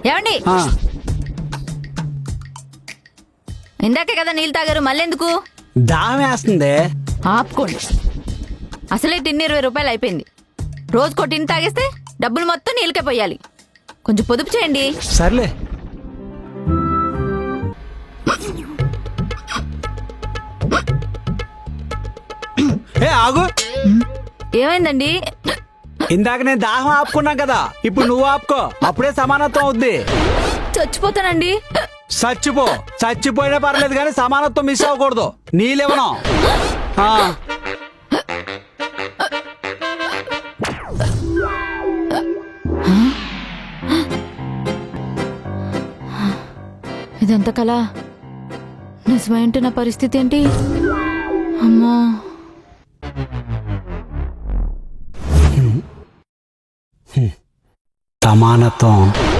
ఏమండి, ఇందాకే కదా నీళ్ళు తాగారు, మళ్ళెందుకు? దాహం వేస్తుంది. ఆపుకోండి. అసలే టిన్ 20 రూపాయలు అయిపోయింది. రోజుకో టిన్ తాగేస్తే డబ్బులు మొత్తం నీళ్ళకే పోయాలి. కొంచెం పొదుపు చేయండి. సర్లే. ఏ ఆగు. ఏమైందండి? ఇందాక నేను దాహం ఆపుకున్నా కదా, ఇప్పుడు నువ్వు ఆపుకో. అప్పుడే సమానత్వం అవుద్ది. చచ్చిపోతానండి. చచ్చిపోయినా పర్లేదు కానీ సమానత్వం మిస్ అవ్వకూడదు. నీళ్ళివ్వను. ఇదంతా కళ. నిజమేంటి నా పరిస్థితి ఏంటి? అమ్మో. సమానత్వం